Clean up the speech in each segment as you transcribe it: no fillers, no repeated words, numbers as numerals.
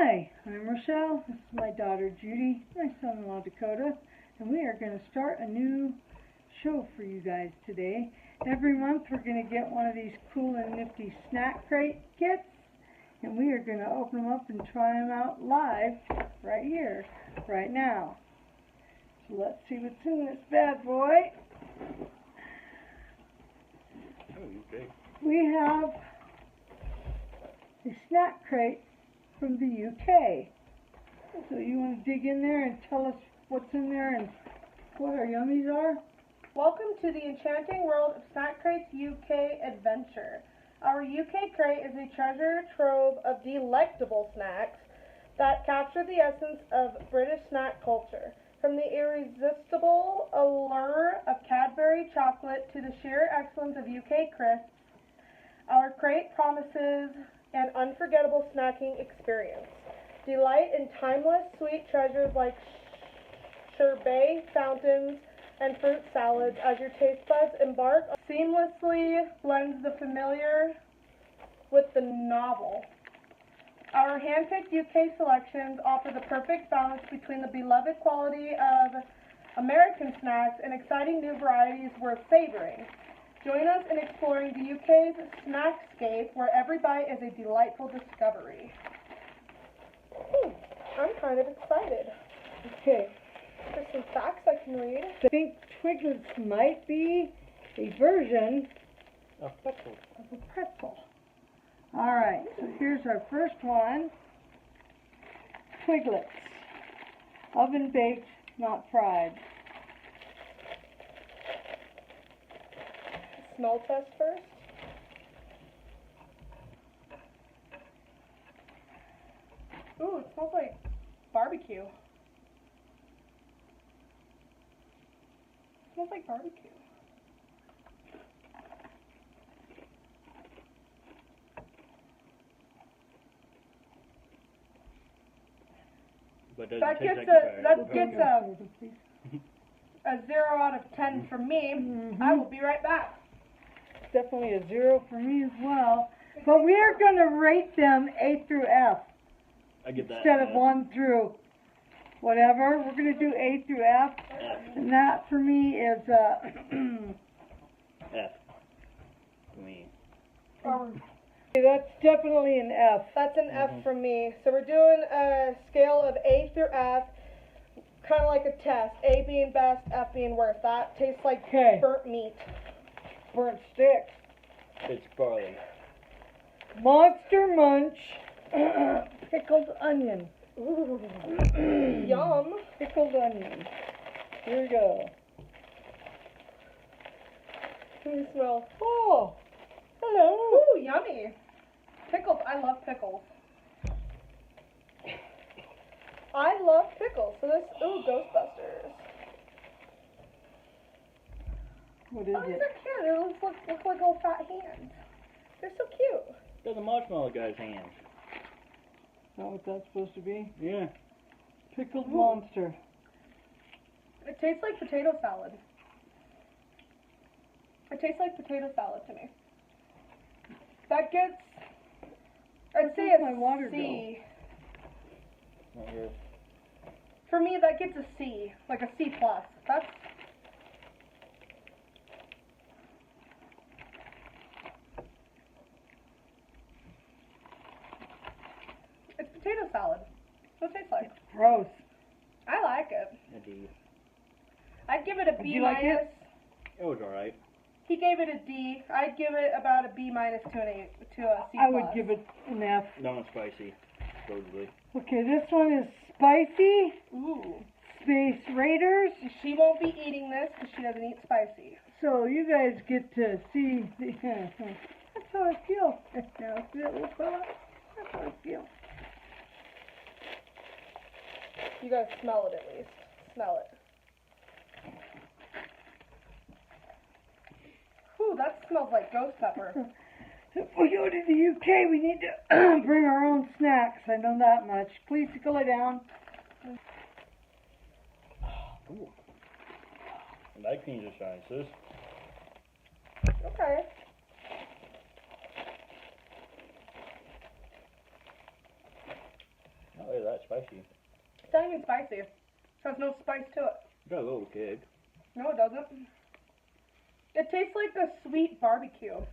Hi, I'm Rochelle. This is my daughter Judy, my son-in-law Dakota, and we are going to start a new show for you guys today. Every month we're going to get one of these cool and nifty snack crate kits, and we are going to open them up and try them out live right here, right now. So let's see what's in this bad boy. Okay. We have a snack crate from the UK. So you want to dig in there and tell us what's in there and what our yummies are? Welcome to the enchanting world of Snack Crate's UK adventure. Our UK crate is a treasure trove of delectable snacks that capture the essence of British snack culture. From the irresistible allure of Cadbury chocolate to the sheer excellence of UK crisps, our crate promises an unforgettable snacking experience. Delight in timeless sweet treasures like sherbet fountains and fruit salads as your taste buds embark seamlessly blends the familiar with the novel. Our hand-picked UK selections offer the perfect balance between the beloved quality of American snacks and exciting new varieties worth savoring. Join us in exploring the UK's snackscape, where every bite is a delightful discovery. I'm kind of excited. Okay. There's some facts I can read. I think Twiglets might be a version A pretzel. of a pretzel. Alright, so here's our first one. Twiglets. Oven baked, not fried. Smell test first. Ooh, it smells like barbecue. It smells like barbecue. But does That it taste gets a 0 out of 10 from me. Mm-hmm. I will be right back. Definitely a 0 for me as well. But we are going to rate them A through F I get that. instead of 1 through whatever. We're going to do A through F. F. And that for me is F. For me. that's definitely an F. That's an F from me. So we're doing a scale of A through F, kind of like a test. A being best, F being worst. That tastes like Okay. burnt meat. Burnt sticks. It's barley. Monster Munch pickled onion. Ooh. Yum. Pickled onion. Here we go. Let me smell. Oh, hello. Ooh, yummy. Pickles. I love pickles. I love pickles. So this, ooh, Ghostbusters. What is Oh, these it? are cute. They look like old fat hands. They're so cute. They're the marshmallow guy's hands. Is that what that's supposed to be? Yeah. Pickled Ooh. monster. It tastes like potato salad. It tastes like potato salad to me. That gets, I'd say Where's my water a C. Not here. For me, that gets a C, like a C plus. That's. It's potato salad. What it tastes like? Gross. I like it. A D. I'd give it a Did B you like minus. it? It was alright. He gave it a D. I'd give it about a B minus to a C I would plus. give it an F. Non-spicy, supposedly. Okay, this one is spicy. Ooh. Space Raiders. She won't be eating this because she doesn't eat spicy. So you guys get to see the, that's how I feel. Now, see that little fella? That's how I feel. You gotta smell it at least. Smell it. Ooh, that smells like ghost pepper. If we go to the UK, we need to bring our own snacks. I know that much. Please go lay down. Ooh. I like these sciences. Okay. that spicy. It's not even spicy. It has no spice to it. Got a little kick. No, it doesn't. It tastes like a sweet barbecue, What's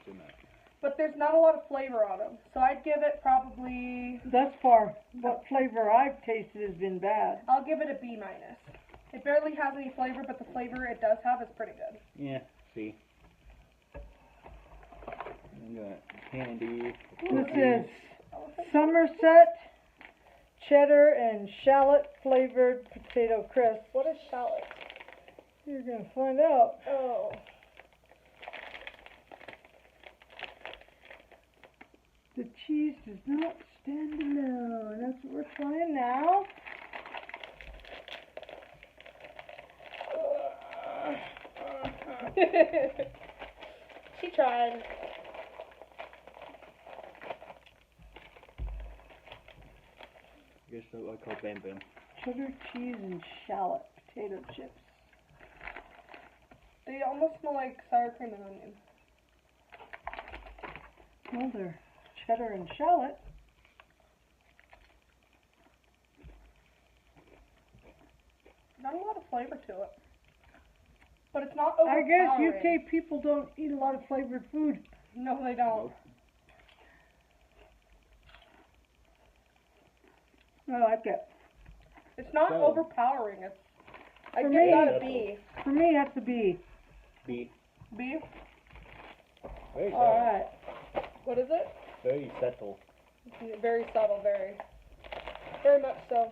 in that? but there's not a lot of flavor on them. So I'd give it probably, Thus far, what flavor I've tasted has been bad. I'll give it a B minus. It barely has any flavor, but the flavor it does have is pretty good. Yeah, see. We got candy. This is Somerset cheddar and shallot flavored potato crisp. What is shallot? You're gonna find out. Oh. The cheese does not stand alone. That's what we're trying now. She tried. I guess that's what I call Bam Bam. Cheddar cheese and shallot potato chips. They almost smell like sour cream and onion. Well, they're cheddar and shallot. Not a lot of flavor to it. But it's not I overpowering. guess UK people don't eat a lot of flavored food. No, they don't. I like it. It's not So- overpowering. It's. I For give me- that a B. For me, that's a B. B. B? Very All subtle. right. What is it? Very subtle. Very subtle, very. Very much so.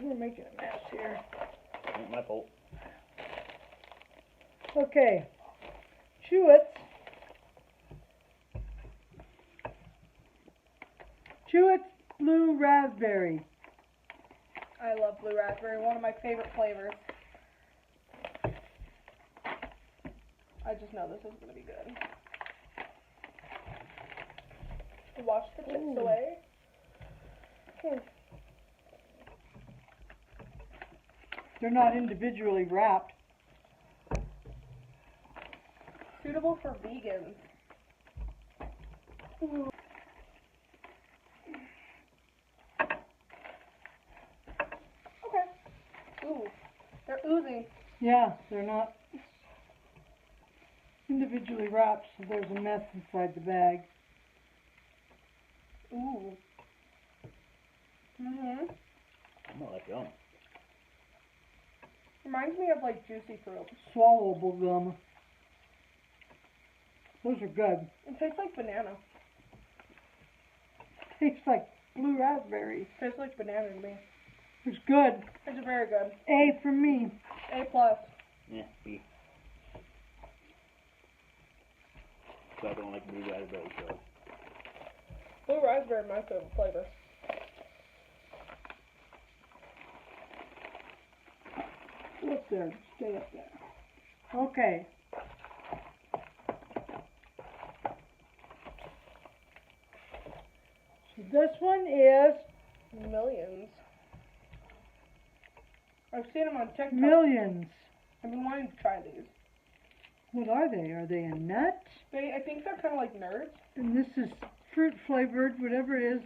We're making a mess here. Ain't my fault. Okay. Chewits. Chewits Blue Raspberry. I love blue raspberry, one of my favorite flavors. I just know this is going to be good. Wash the chips Ooh. away. They're not individually wrapped. Suitable for vegans. Ooh. Okay. Ooh. They're oozing. Yeah, they're not individually wrapped, so there's a mess inside the bag. Ooh. Mhm. I'm not like yum. Reminds me of like juicy fruit. Swallowable gum. Those are good. It tastes like banana. Tastes like blue raspberry. Tastes like banana to me. It's good. It's very good. A for me. A plus. Yeah, B. So I don't like blue raspberry, so. Blue raspberry, my favorite flavor. Up there. Stay up there. Okay. So this one is Millions. I've seen them on TikTok. Millions. I've been wanting to try these. What are they? Are they a nut? I think they're kind of like nerds. And this is fruit flavored, whatever it is,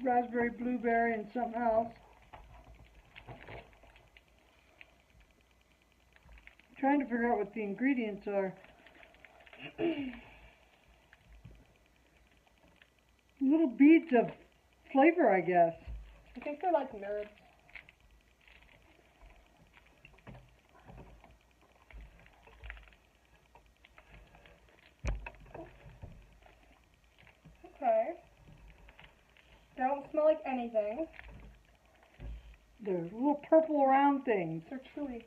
raspberry, blueberry, and something else. Trying to figure out what the ingredients are. Little beads of flavor, I guess. I think they're like nerds. Okay. They don't smell like anything. They're little purple round things. They're chewy.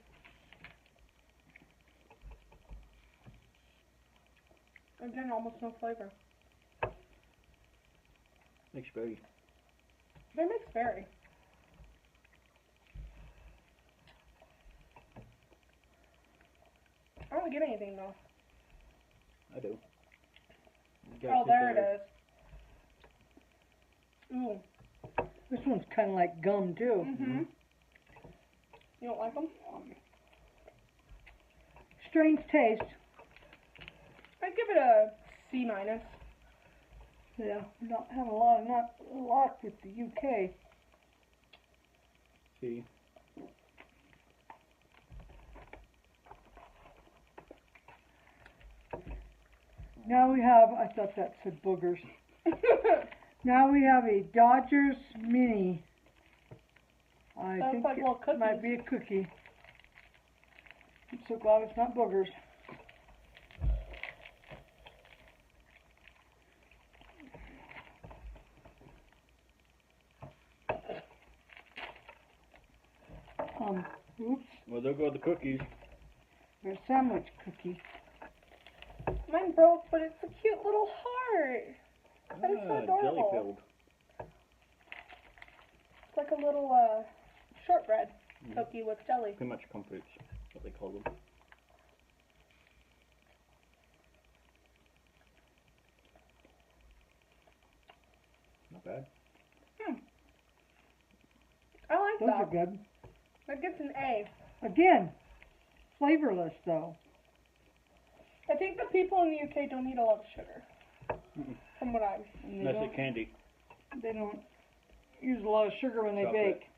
Again, almost no flavor. Mixed berry. They're mixed berry. I don't get anything though. I do. Oh, there it is. Ooh. This one's kind of like gum, too. Mhm. You don't like them? Strange taste. I'd give it a C minus. Yeah, we're not having a lot of luck with the UK. See? Now we have, I thought that said boogers. Now we have a Dodgers mini. I Sounds think like little it might cookies. be a cookie. I'm so glad it's not boogers. Oops, Well, there go the cookies. there's a sandwich cookie. Mine broke, but it's a cute little heart. That is so Jelly adorable. filled. It's like a little shortbread cookie with jelly. Pretty much comforts, what they call them. Not bad. I like Those are that. good. That gets an A. Again, flavorless though. I think the people in the UK don't eat a lot of sugar. Mm-mm. From what I'm. And Unless it's candy. they don't use a lot of sugar when they Chocolate. bake.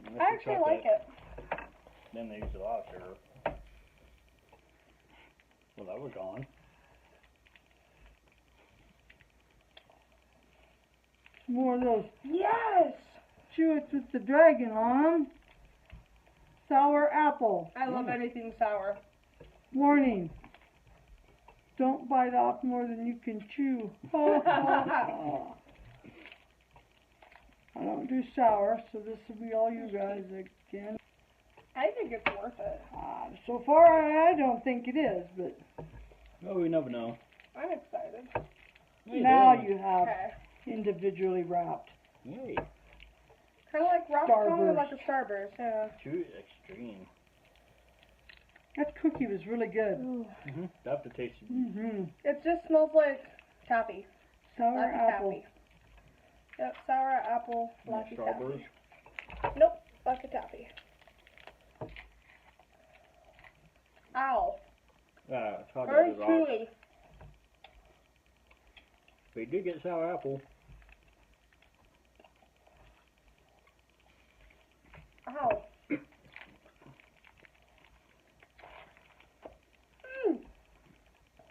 Unless I it's actually chocolate, like it. Then they use a lot of sugar. Well, that was gone. More of those Yes! Chewits with the dragon on them. Sour apple. I love anything sour. Warning. Don't bite off more than you can chew. I don't do sour, so this will be all you guys again. I think it's worth it. So far, I don't think it is, but Oh, we never know. I'm excited. Hey, now there. you have Okay. individually wrapped. Hey, Kind of like rock kind of like a Starburst. Yeah. Chew Extreme. That cookie was really good. Mm-hmm. That have to taste. It just smells like taffy. Sour Laffy apple. Taffy. Yep, sour apple, Laffy Strawberries. Taffy. Nope, Laffy Taffy. Ow. It's hard Very to rock. chewy. But you did get sour apple. Ow.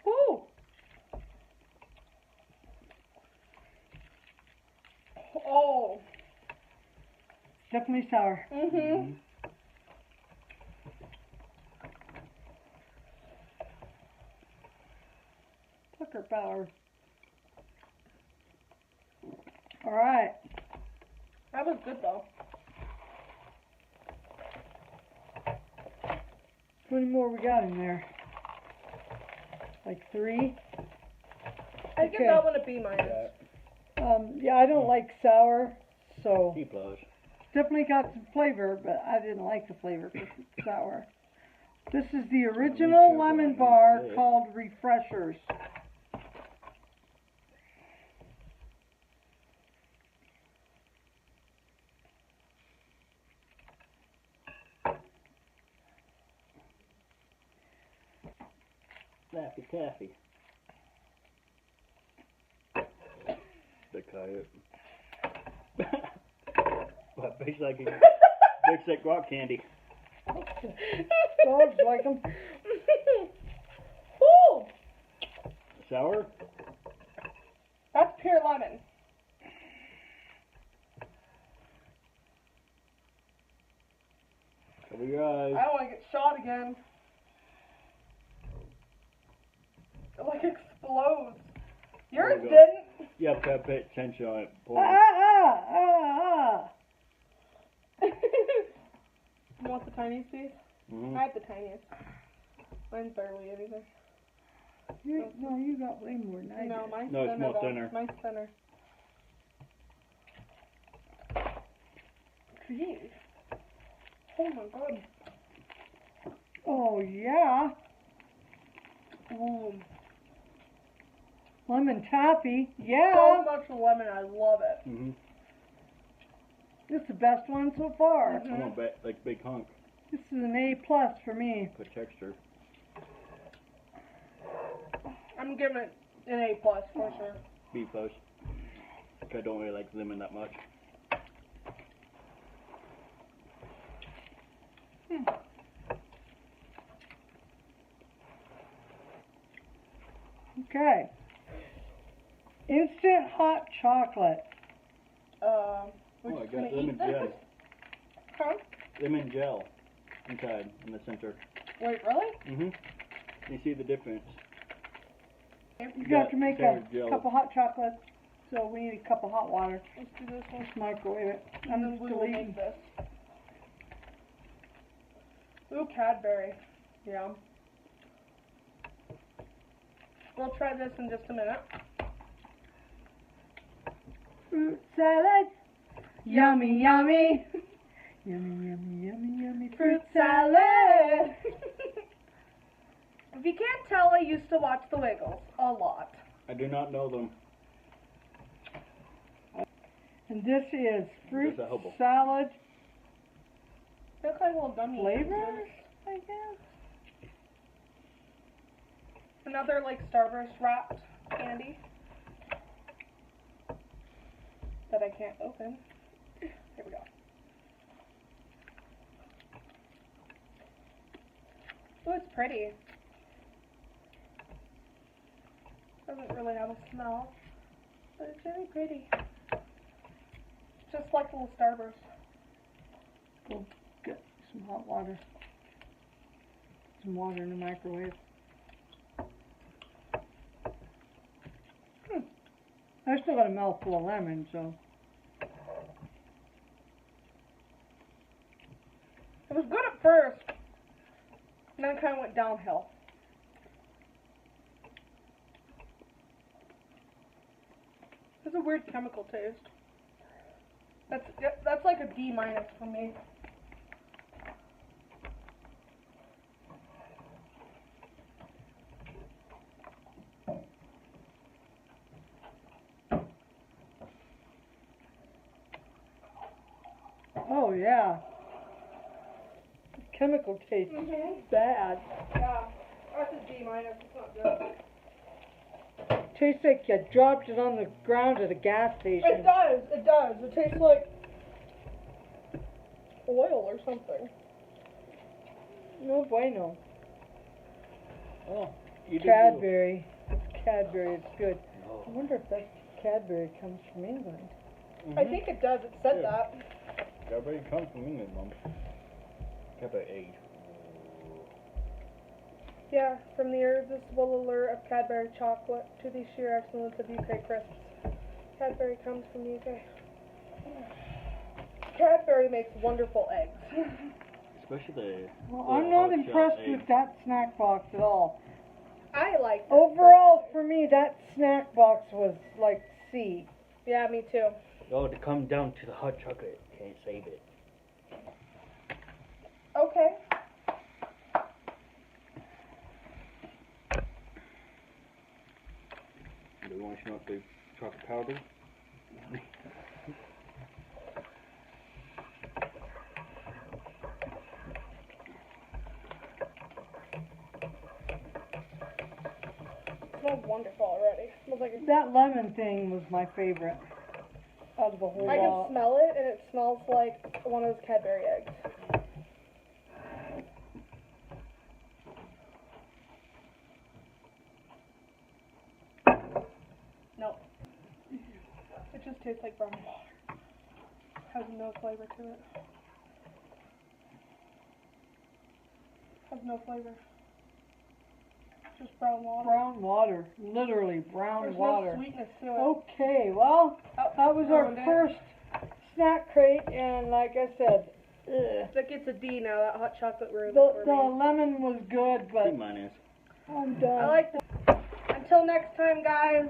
Ooh. Oh. Definitely sour. Mhm. Tucker power. Alright. That was good though. How many more we got in there? Like 3? I give Okay. that one a B minus. Yeah, I don't like sour, so C plus. definitely got some flavor, but I didn't like the flavor because it's sour. This is the original lemon bar called Refreshers. Laffy Taffy. The coyote. What, based like rock candy. Dogs like them. Ooh. Sour? That's pure lemon. Cover your eyes. I don't want to get shot again. It like explodes. Yours There you go. didn't. You have to pay attention on it. Pull. You want the tiniest piece? Mm-hmm. I have the tiniest. Mine's barely anything. No, you got way more than I No, did. mine's No, it's thinner more though. thinner. Mine's thinner. Jeez. Oh my god. Oh, yeah. Ooh. Lemon taffy. So Yeah. much lemon, I love it. Mm-hmm. This is the best one so far. Mhm. I want like big hunk. This is an A plus for me. Good texture. I'm giving it An A+ for sure. B plus. I don't really like lemon that much. Okay. Instant hot chocolate. We're Oh, I just got gonna lemon eat this. gel. Huh? Lemon gel inside in the center. Wait, really? Mhm. You see the difference? You have to make a Sour gel. cup of hot chocolate, so we need a cup of hot water. Let's do this one. Let's microwave it. And I'm then just we will deleting. make this. Ooh, Cadbury. Yeah. We'll try this in just a minute. Fruit salad. Yummy, yummy. Yummy, yummy, yummy, yummy. Fruit salad. If you can't tell, I used to watch The Wiggles a lot. I do not know them. And this is fruit Just a hobo. salad They look like little gummy flavors, pieces. I guess. Another like Starburst wrapped candy that I can't open. Here we go. Oh, it's pretty. Doesn't really have a smell, but it's very pretty. Just like a little Starburst. Go get some hot water. Some water in the microwave. I still got a mouthful of lemon, so. It was good at first, and then it kind of went downhill. It's a weird chemical taste. That's like a D- for me. Oh yeah. The chemical taste is bad. Yeah, that's a D-. It's not good. Tastes like you dropped it on the ground at a gas station. It does. It does. It tastes like oil or something. No bueno. Oh, you Cadbury. It's Cadbury. It's good. No. I wonder if that Cadbury comes from England. I think it does. It said Yeah. that. Cadbury comes from England, Mom. Cadbury egg. Yeah, from the irresistible allure of Cadbury chocolate to the sheer excellence of UK crisps. Cadbury comes from the UK. Cadbury makes wonderful eggs. Especially the. Well, the I'm not hot shell impressed egg. with that snack box at all. I like it. Overall, for me, that snack box was like C. Yeah, me too. Oh, to come down to the hot chocolate. Can't save it. Okay. Do you want to smoke the chocolate powder? It smells wonderful already. It smells like That lemon thing was my favorite out of the whole I can lot. smell it, and it smells like one of those Cadbury eggs. No. It just tastes like brown water. Has no flavor to it. Has no flavor. Just brown water. Brown water. Literally brown There's water. no sweetness to it. Okay, well, Oh, that was our ruined it. first snack crate, and like I said, That gets a D now. That hot chocolate ruined it the for me. lemon was good, C but minus. I'm done. I like the. Until next time, guys.